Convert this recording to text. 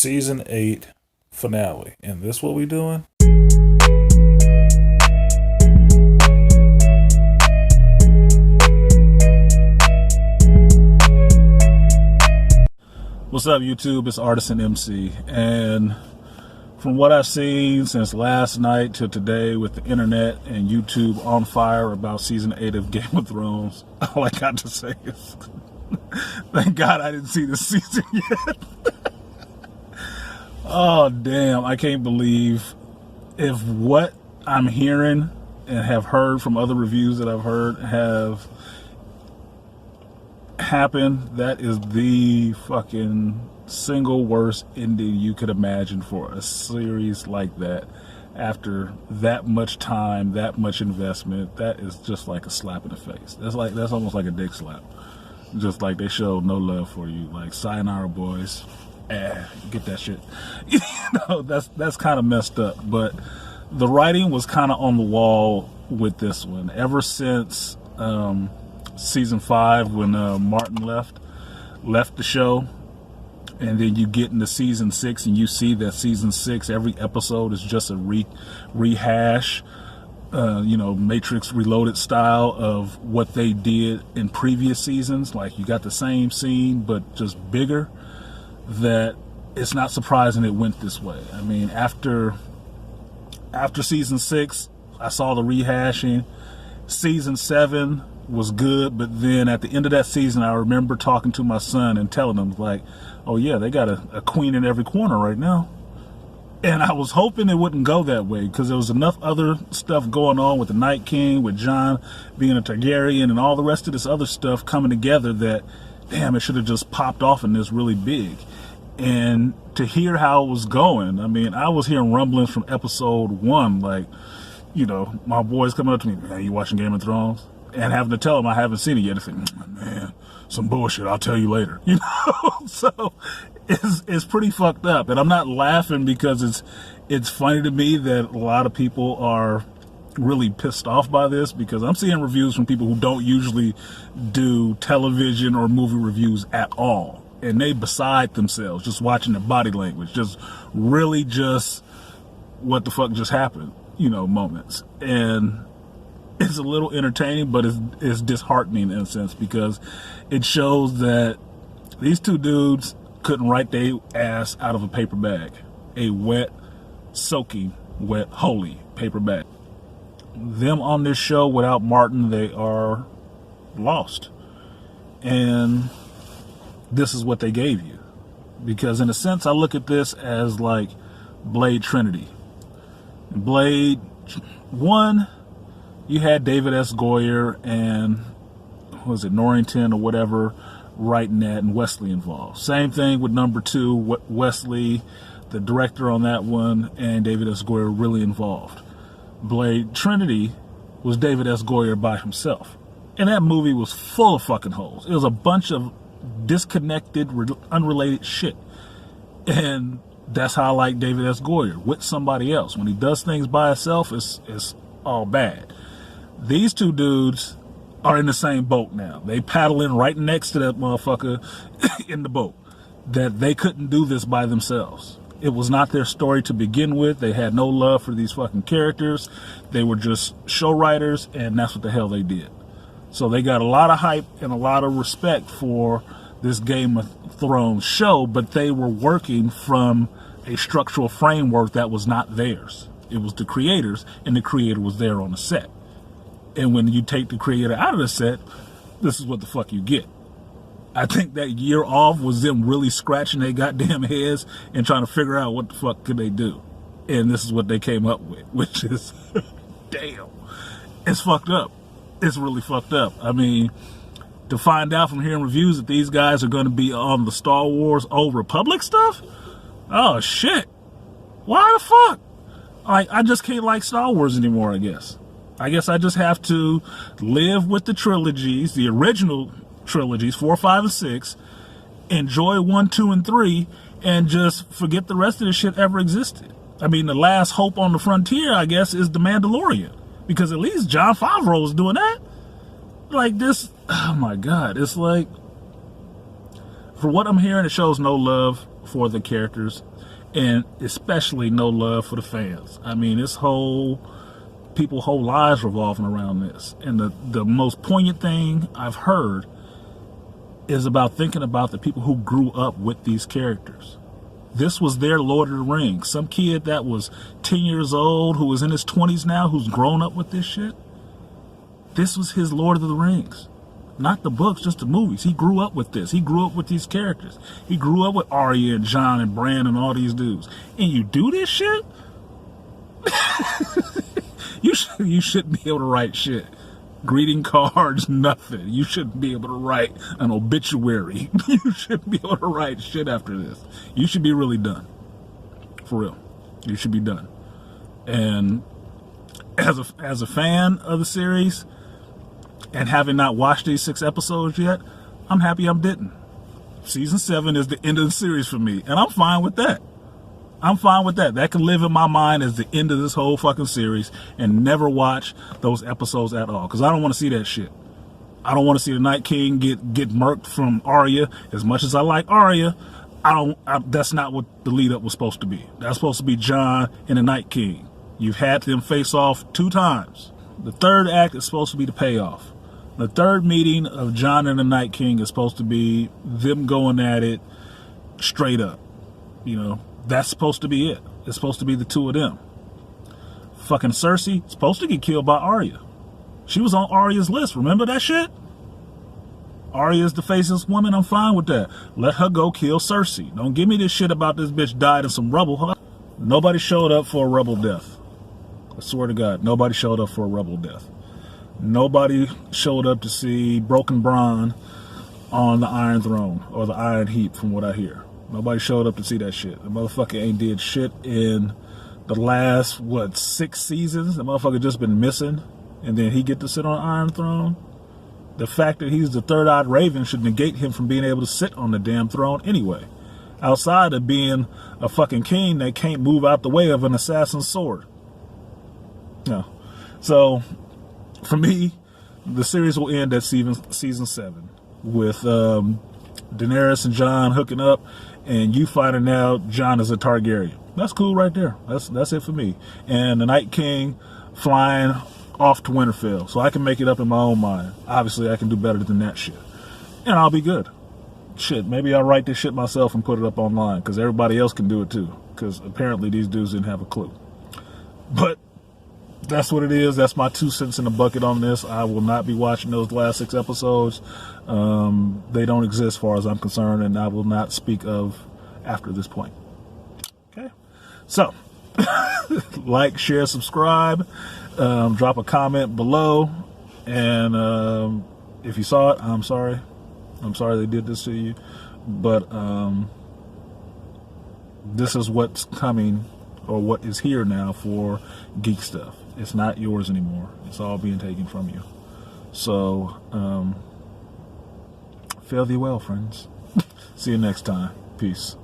season 8 finale. And this what we doing? What's up, YouTube? It's Artisan MC, and from what I've seen since last night till today, with the internet and YouTube on fire about season 8 of Game of Thrones, all I got to say is thank God I didn't see this season yet. Oh damn, I can't believe if what I'm hearing and have heard from other reviews that I've heard have happened. That is the fucking single worst ending you could imagine for a series like that. After that much time, that much investment, that is just like a slap in the face. That's almost like a dick slap. Just like they showed no love for you. Like, sayonara, boys. Get that shit. You know, that's kind of messed up. But the writing was kind of on the wall with this one ever since season 5, when Martin left the show, and then you get into season 6 and you see that season 6, every episode is just a rehash, Matrix Reloaded style of what they did in previous seasons. Like, you got the same scene but just bigger. That it's not surprising it went this way. I mean, after season 6, I saw the rehashing. Season 7 was good, but then at the end of that season, I remember talking to my son and telling him, like, oh yeah, they got a queen in every corner right now. And I was hoping it wouldn't go that way, because there was enough other stuff going on with the Night King, with Jon being a Targaryen, and all the rest of this other stuff coming together that, damn, it should have just popped off in this really big. And to hear how it was going, I mean, I was hearing rumblings from episode 1, like, my boys coming up to me, man, you watching Game of Thrones? And having to tell them I haven't seen it yet. They think, man, some bullshit, I'll tell you later. So it's pretty fucked up. And I'm not laughing because it's funny to me that a lot of people are really pissed off by this, because I'm seeing reviews from people who don't usually do television or movie reviews at all. And they beside themselves, just watching their body language, just really just what the fuck just happened, moments. And it's a little entertaining, but it's disheartening in a sense, because it shows that these two dudes couldn't write their ass out of a paper bag. A wet, soaking, wet, holy paper bag. Them on this show without Martin, they are lost. And this is what they gave you. Because in a sense, I look at this as like Blade Trinity. Blade 1, you had David S. Goyer and, was it Norrington or whatever, writing that, and Wesley involved. Same thing with number 2, Wesley, the director on that one, and David S. Goyer really involved. Blade Trinity was David S. Goyer by himself. And that movie was full of fucking holes. It was a bunch of disconnected, unrelated shit. And that's how I like David S. Goyer, with somebody else. When he does things by himself, it's all bad. These two dudes are in the same boat now. They paddling right next to that motherfucker in the boat. That they couldn't do this by themselves. It was not their story to begin with. They had no love for these fucking characters. They were just show writers, and that's what the hell they did. So they got a lot of hype and a lot of respect for this Game of Thrones show, but they were working from a structural framework that was not theirs. It was the creators, and the creator was there on the set. And when you take the creator out of the set, this is what the fuck you get. I think that year off was them really scratching their goddamn heads and trying to figure out what the fuck could they do. And this is what they came up with, which is, damn, it's fucked up. It's really fucked up. I mean, to find out from hearing reviews that these guys are going to be on the Star Wars Old Republic stuff? Oh, shit. Why the fuck? I just can't like Star Wars anymore, I guess. I guess I just have to live with the trilogies, the original trilogies, 4, 5, and 6, enjoy 1, 2, and 3, and just forget the rest of this shit ever existed. I mean, the last hope on the frontier, I guess, is The Mandalorian. Because at least Jon Favreau is doing that. Like this, oh my God. It's like, for what I'm hearing, it shows no love for the characters, and especially no love for the fans. I mean, people's whole lives revolving around this. And the most poignant thing I've heard is about thinking about the people who grew up with these characters. This was their Lord of the Rings. Some kid that was 10 years old, who was in his 20s now, who's grown up with this shit. This was his Lord of the Rings. Not the books, just the movies. He grew up with this. He grew up with these characters. He grew up with Arya and Jon and Bran and all these dudes. And you do this shit? You shouldn't be able to write shit. Greeting cards, nothing. You shouldn't be able to write an obituary. You shouldn't be able to write shit after this. You should be really done. For real. You should be done. And as a fan of the series, and having not watched these 6 episodes yet, I'm happy I didn't. Season 7 is the end of the series for me, and I'm fine with that. I'm fine with that. That can live in my mind as the end of this whole fucking series, and never watch those episodes at all, because I don't want to see that shit. I don't want to see the Night King get murked from Arya. As much as I like Arya, that's not what the lead up was supposed to be. That's supposed to be Jon and the Night King. You've had them face off 2 times. The 3rd act is supposed to be the payoff. The 3rd meeting of Jon and the Night King is supposed to be them going at it straight up. You know, that's supposed to be it. It's supposed to be the 2 of them. Fucking Cersei supposed to get killed by Arya. She was on Arya's list. Remember that shit? Arya's the faceless woman. I'm fine with that. Let her go kill Cersei. Don't give me this shit about this bitch died in some rubble. Nobody showed up for a rebel death. I swear to God, nobody showed up for a rebel death. Nobody showed up to see Broken Bronn on the Iron Throne or the Iron Heap, from what I hear. Nobody showed up to see that shit. The motherfucker ain't did shit in the last, 6 seasons? The motherfucker just been missing, and then he get to sit on the Iron Throne? The fact that he's the third-eyed raven should negate him from being able to sit on the damn throne anyway. Outside of being a fucking king that can't move out the way of an assassin's sword. No. So, for me, the series will end at season 7 with Daenerys and Jon hooking up, and you finding out Jon is a Targaryen. That's cool right there. That's it for me. And the Night King flying off to Winterfell, so I can make it up in my own mind. Obviously, I can do better than that shit, and I'll be good. Shit, maybe I'll write this shit myself and put it up online, because everybody else can do it too, because apparently these dudes didn't have a clue. But that's what it is. That's my 2 cents in the bucket on this. I will not be watching those last 6 episodes. They don't exist as far as I'm concerned, and I will not speak of after this point. Okay? So, like, share, subscribe, drop a comment below, and if you saw it, I'm sorry. I'm sorry they did this to you, but this is what's coming, or what is here now for Geek Stuff. It's not yours anymore. It's all being taken from you. So, fare thee well, friends. See you next time. Peace.